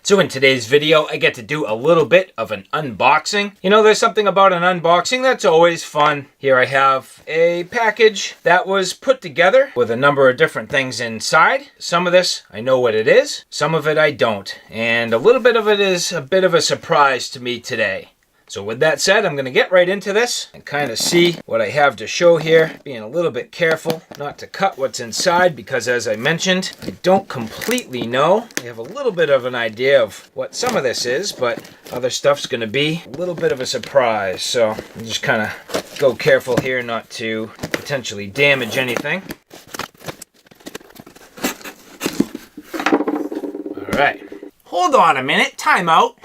So in today's video, I get to do a little bit of an unboxing. You know, there's something about an unboxing that's always fun. Here I have a package that was put together with a number of different things inside. Some of this, I know what it is. Some of it I don't. And a little bit of it is a bit of a surprise to me today. So with that said, I'm going to get right into this and kind of see what I have to show here. Being a little bit careful not to cut what's inside because, as I mentioned, I don't completely know. I have a little bit of an idea of what some of this is, but other stuff's going to be a little bit of a surprise. So I'm just kind of go careful here not to potentially damage anything. All right. Hold on a minute. Time out.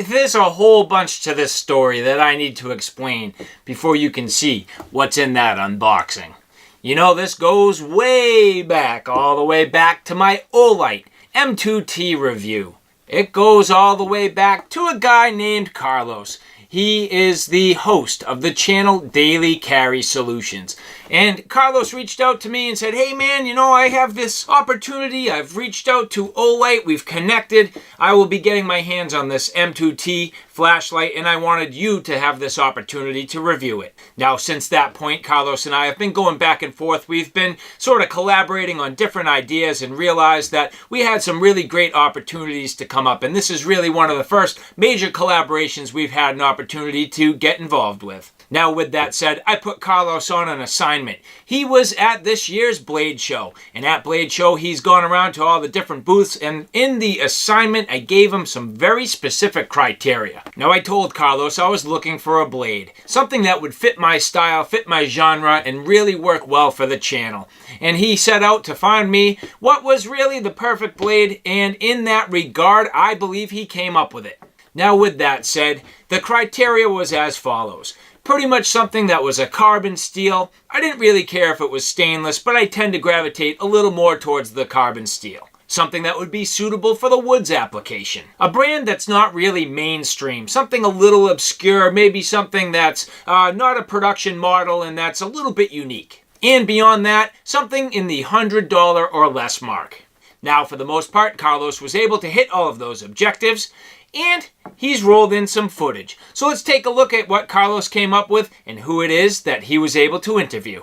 There's a whole bunch to this story that I need to explain before you can see what's in that unboxing. You know, this goes way back, all the way back to my Olight M2T review. It goes all the way back to a guy named Carlos. He is the host of the channel Daily Carry Solutions. And Carlos reached out to me and said, hey man, you know, I have this opportunity. I've reached out to Olight. We've connected. I will be getting my hands on this M2T flashlight, and I wanted you to have this opportunity to review it. Now, since that point, Carlos and I have been going back and forth. We've been sort of collaborating on different ideas and realized that we had some really great opportunities to come up. And this is really one of the first major collaborations we've had an opportunity to get involved with. Now, with that said, I put Carlos on an assignment. He was at this year's Blade Show, and at Blade Show, he's gone around to all the different booths, and in the assignment, I gave him some very specific criteria. Now, I told Carlos I was looking for a blade, something that would fit my style, fit my genre, and really work well for the channel. And he set out to find me what was really the perfect blade, and in that regard, I believe he came up with it. Now, with that said, the criteria was as follows. Pretty much something that was a carbon steel. I didn't really care if it was stainless, but I tend to gravitate a little more towards the carbon steel. Something that would be suitable for the woods application. A brand that's not really mainstream. Something a little obscure, maybe something that's not a production model and that's a little bit unique. And beyond that, something in the $100 or less mark. Now, for the most part, Carlos was able to hit all of those objectives, and he's rolled in some footage. So let's take a look at what Carlos came up with and who it is that he was able to interview.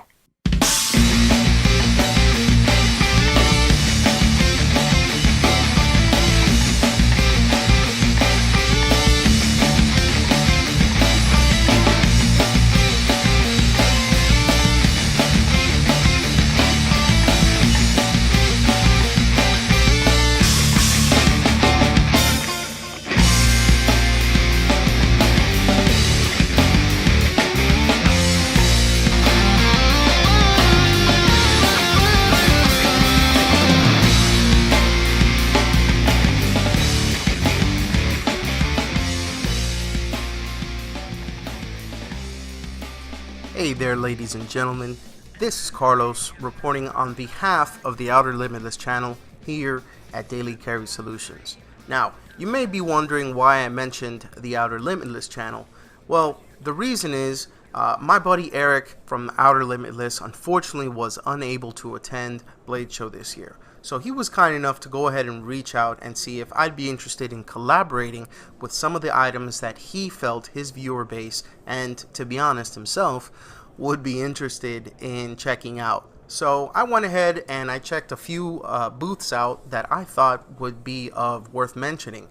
Hey there, ladies and gentlemen, this is Carlos reporting on behalf of the Outer Limitless channel here at Daily Carry Solutions. Now, you may be wondering why I mentioned the Outer Limitless channel. Well, the reason is my buddy Eric from Outer Limitless unfortunately was unable to attend Blade Show this year. So he was kind enough to go ahead and reach out and see if I'd be interested in collaborating with some of the items that he felt his viewer base, and to be honest himself, would be interested in checking out. So I went ahead and I checked a few booths out that I thought would be worth mentioning.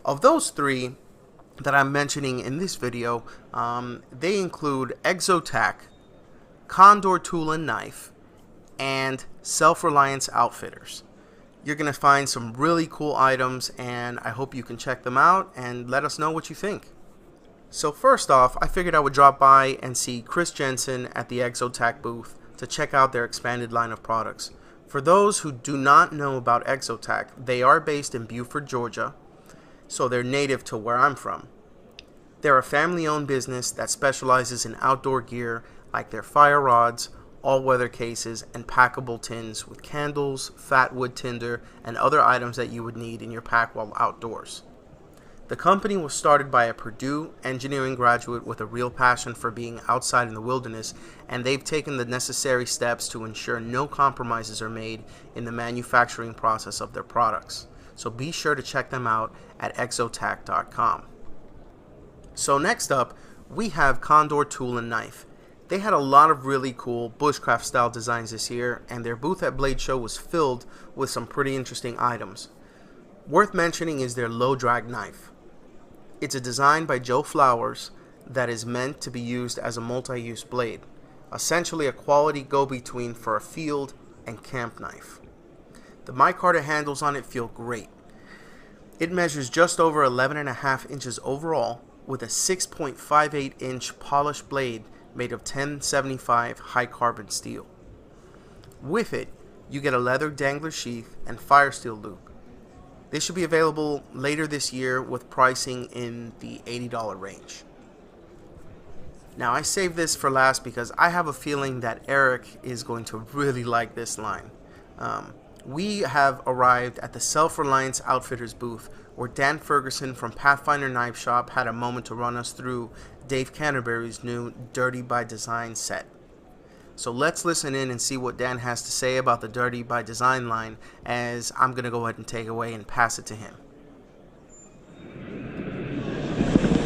Of those three that I'm mentioning in this video, they include Exotac, Condor Tool and Knife, and Self Reliance Outfitters. You're going to find some really cool items, and I hope you can check them out and let us know what you think. So first off, I figured I would drop by and see Chris Jensen at the Exotac booth to check out their expanded line of products. For those who do not know about Exotac, they are based in Buford, Georgia, so they're native to where I'm from. They're a family-owned business that specializes in outdoor gear like their fire rods, all-weather cases, and packable tins with candles, fat wood tinder, and other items that you would need in your pack while outdoors. The company was started by a Purdue engineering graduate with a real passion for being outside in the wilderness, and they've taken the necessary steps to ensure no compromises are made in the manufacturing process of their products. so be sure to check them out at exotac.com. So next up, we have Condor Tool and Knife. They had a lot of really cool bushcraft style designs this year, and their booth at Blade Show was filled with some pretty interesting items. Worth mentioning is their low drag knife. It's a design by Joe Flowers that is meant to be used as a multi-use blade, essentially a quality go-between for a field and camp knife. The micarta handles on it feel great. It measures just over 11.5 inches overall with a 6.58 inch polished blade made of 1075 high carbon steel. With it, you get a leather dangler sheath and fire steel loop. This should be available later this year with pricing in the $80 range. Now I saved this for last because I have a feeling that Eric is going to really like this line. We have arrived at the Self Reliance Outfitters booth where Dan Ferguson from Pathfinder Knife Shop had a moment to run us through Dave Canterbury's new Dirty by Design set. So let's listen in and see what Dan has to say about the Dirty by Design line, as I'm going to go ahead and take away and pass it to him.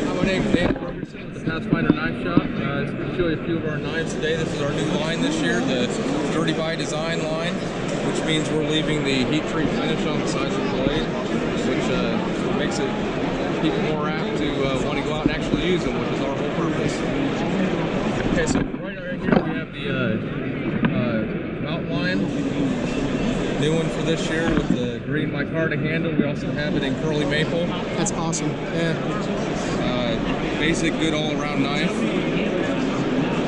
Hi, my name is Dan Ferguson at the Pathfinder Knife Shop. Just going to show you a few of our knives today. This is our new line this year, the Dirty by Design line, which means we're leaving the heat treat finish on the sides of the blade, which makes it people more apt to want to go out and actually use them, which is our whole purpose. Okay, so right here we have the mountain line, new one for this year with the green micarta handle. We also have it in curly maple. That's awesome. Yeah. Basic, good all-around knife.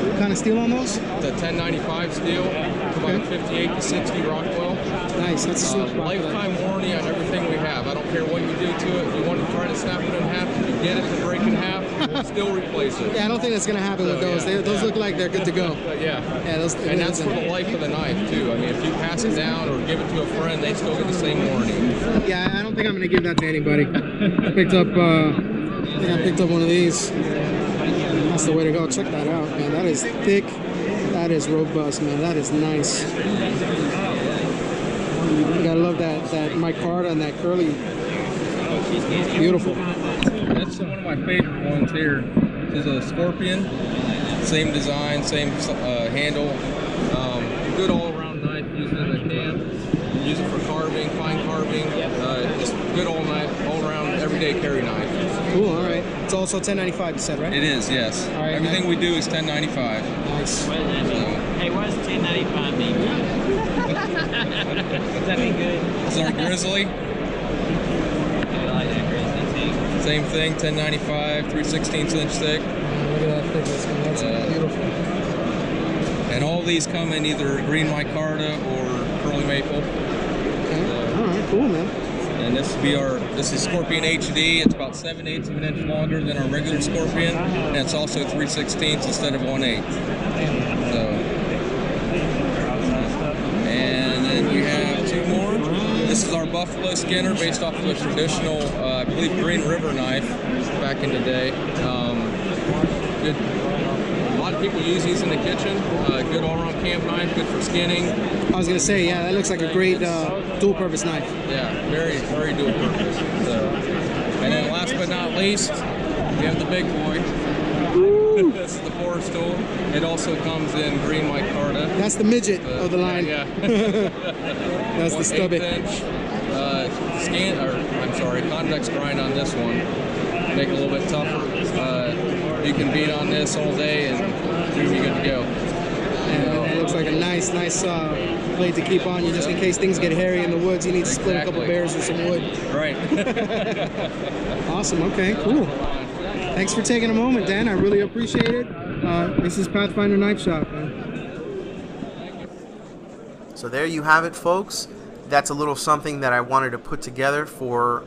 What kind of steel on those? The 1095 steel, about 58 to 60 Rockwell. Nice. That's a sweet spot. Lifetime warranty on everything we have. I don't care what you do to it. If you want to try to snap it in half, if you get it to break in half, we'll still replace it. Yeah, I don't think that's going to happen with those. Yeah, those look like they're good to go. Yeah. Those, and that's for the life of the knife, too. I mean, if you pass it down or give it to a friend, they still get the same warranty. Yeah, I don't think I'm going to give that to anybody. I picked up one of these. That's the way to go. Check that out, man. That is thick. That is robust, man. That is nice. You gotta love that micarta and that curly. Beautiful. That's one of my favorite ones here. This is a Scorpion. Same design, same handle. Good all-around knife. Use it in the camp. Use it for carving, fine carving. Just good all-around everyday carry knife. Cool. All right. It's also 1095. You said, right? It is, yes. All right, everything we do is 1095. Nice. What does that mean? Hey, what does 1095 mean? Does that mean good? This is our Grizzly. I like that Grizzly too. Same thing, 1095, 3/16 inch thick. Look at that thickness, man. That's beautiful. And all these come in either green micarta or curly maple. Okay. All right, cool, man. And this is Scorpion HD. It's about 7/8 of an inch longer than our regular Scorpion, and it's also 3/16 instead of 1/8. So, and then we have two more. This is our Buffalo Skinner, based off of a traditional, I believe, Green River knife back in the day. Good. A lot of people use these in the kitchen. Good all-around camp knife, good for skinning. I was gonna say, yeah, that looks like a great dual-purpose knife. Yeah, very, very dual purpose. So, and then last but not least, we have the big boy. This is the Forest tool. It also comes in green micarta. That's the midget of the line. Yeah. That's the stubby. 1/8" convex grind on this one. Make it a little bit tougher. You can beat on this all day and you'll be good to go. And it looks like a nice blade to keep on you, just in case things get hairy in the woods. You need to split a couple bears with some wood. Right. Awesome. Okay, cool. Thanks for taking a moment, Dan. I really appreciate it. This is Pathfinder Knife Shop, man. So there you have it, folks. That's a little something that I wanted to put together for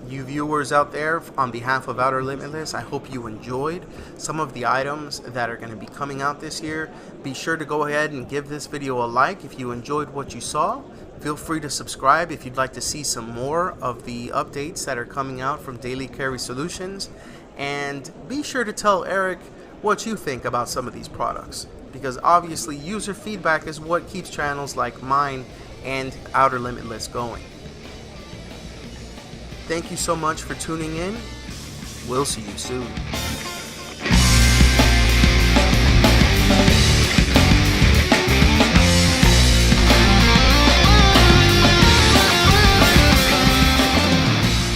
you viewers out there on behalf of Outer Limitless. I hope you enjoyed some of the items that are going to be coming out this year. Be sure to go ahead and give this video a like if you enjoyed what you saw. Feel free to subscribe if you'd like to see some more of the updates that are coming out from Daily Carry Solutions. And be sure to tell Eric what you think about some of these products, because obviously user feedback is what keeps channels like mine and Outer Limitless going. Thank you so much for tuning in. We'll see you soon.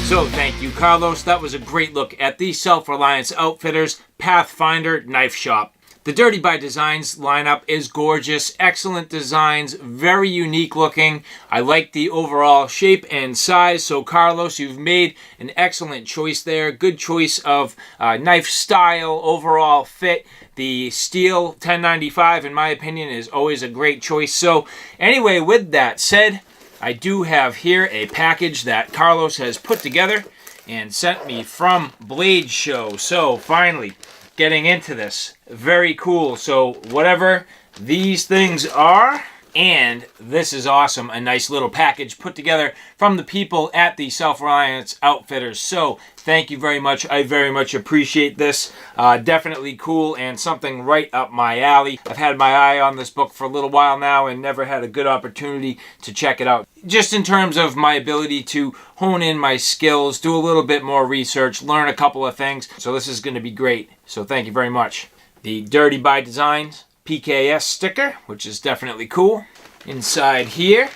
So thank you, Carlos. That was a great look at the Self Reliance Outfitters Pathfinder knife shop. The Dirty by Designs lineup is gorgeous, excellent designs, very unique looking. I like the overall shape and size. So Carlos, you've made an excellent choice there. Good choice of knife style, overall fit. The steel 1095, in my opinion, is always a great choice. So anyway, with that said, I do have here a package that Carlos has put together and sent me from Blade Show. So finally, getting into this. Very cool. So whatever these things are, and this is awesome. A nice little package put together from the people at the Self Reliance Outfitters. So thank you very much. I very much appreciate this. Definitely cool and something right up my alley. I've had my eye on this book for a little while now and never had a good opportunity to check it out. Just in terms of my ability to hone in my skills, do a little bit more research, learn a couple of things. So this is going to be great. So thank you very much. The Dirty by Designs PKS sticker, which is definitely cool. Inside here,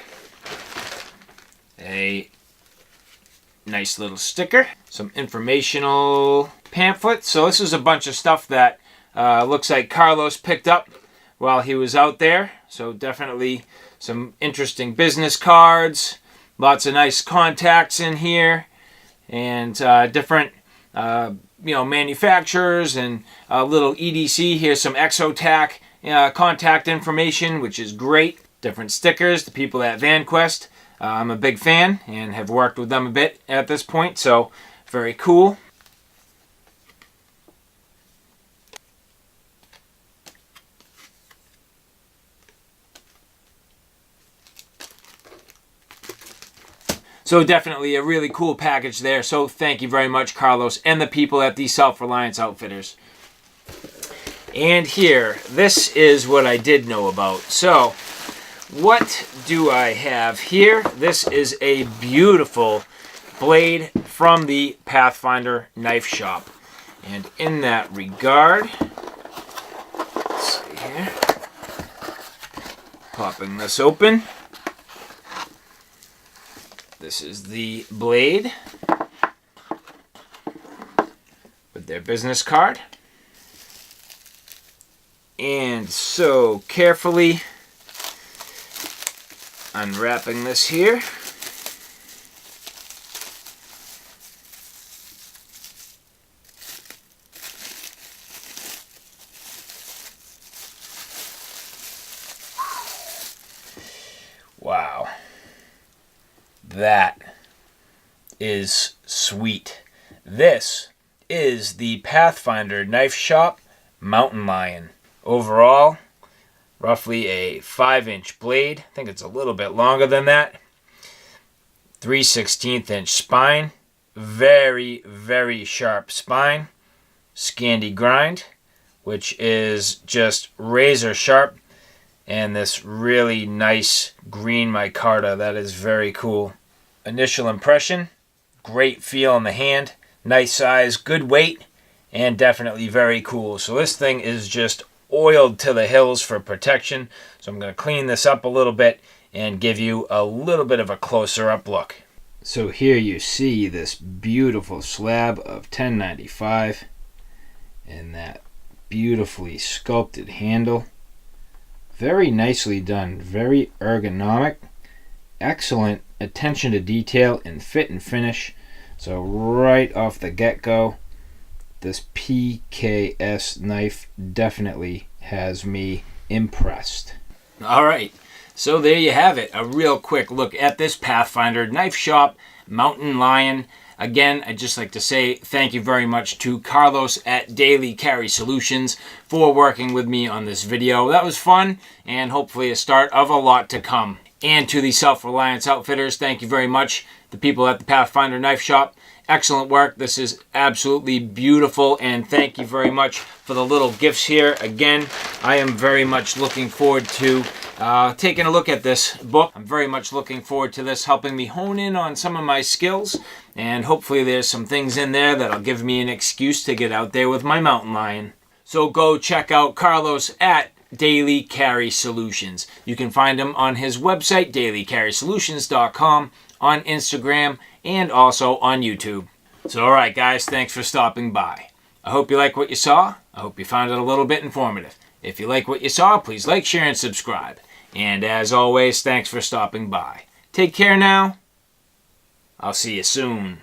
a nice little sticker. Some informational pamphlets. So this is a bunch of stuff that looks like Carlos picked up while he was out there. So definitely some interesting business cards. Lots of nice contacts in here. And different manufacturers and a little EDC. Here's some Exotac contact information, which is great. Different stickers. The people at VanQuest. I'm a big fan and have worked with them a bit at this point, so very cool. So definitely a really cool package there. So thank you very much, Carlos, and the people at the Self Reliance Outfitters. And here, this is what I did know about. So, what do I have here? This is a beautiful blade from the Pathfinder knife shop. And in that regard, let's see here. Popping this open. This is the blade with their business card. And so carefully unwrapping this here. Wow. That is sweet. This is the Pathfinder Knife Shop Mountain Lion. Overall, roughly a 5-inch blade. I think it's a little bit longer than that. 3/16" spine. Very, very sharp spine. Scandi grind, which is just razor sharp. And this really nice green micarta. That is very cool. Initial impression, great feel in the hand. Nice size, good weight, and definitely very cool. So this thing is just oiled to the hills for protection. So I'm going to clean this up a little bit and give you a little bit of a closer up look. So here you see this beautiful slab of 1095 and that beautifully sculpted handle. Very nicely done, very ergonomic, excellent attention to detail in fit and finish. So right off the get-go, this PKS knife definitely has me impressed. All right, so there you have it. A real quick look at this Pathfinder Knife Shop Mountain Lion. Again, I'd just like to say thank you very much to Carlos at Daily Carry Solutions for working with me on this video. That was fun and hopefully a start of a lot to come. And to the Self Reliance Outfitters, thank you very much. The people at the Pathfinder Knife Shop, excellent work. This is absolutely beautiful, and thank you very much for the little gifts here. Again, I am very much looking forward to taking a look at this book. I'm very much looking forward to this helping me hone in on some of my skills, and hopefully there's some things in there that'll give me an excuse to get out there with my mountain lion. So go check out Carlos at Daily Carry Solutions. You can find him on his website, dailycarrysolutions.com, on Instagram, and also on YouTube. So alright guys, thanks for stopping by. I hope you like what you saw. I hope you found it a little bit informative. If you like what you saw, please like, share, and subscribe. And as always, thanks for stopping by. Take care now. I'll see you soon.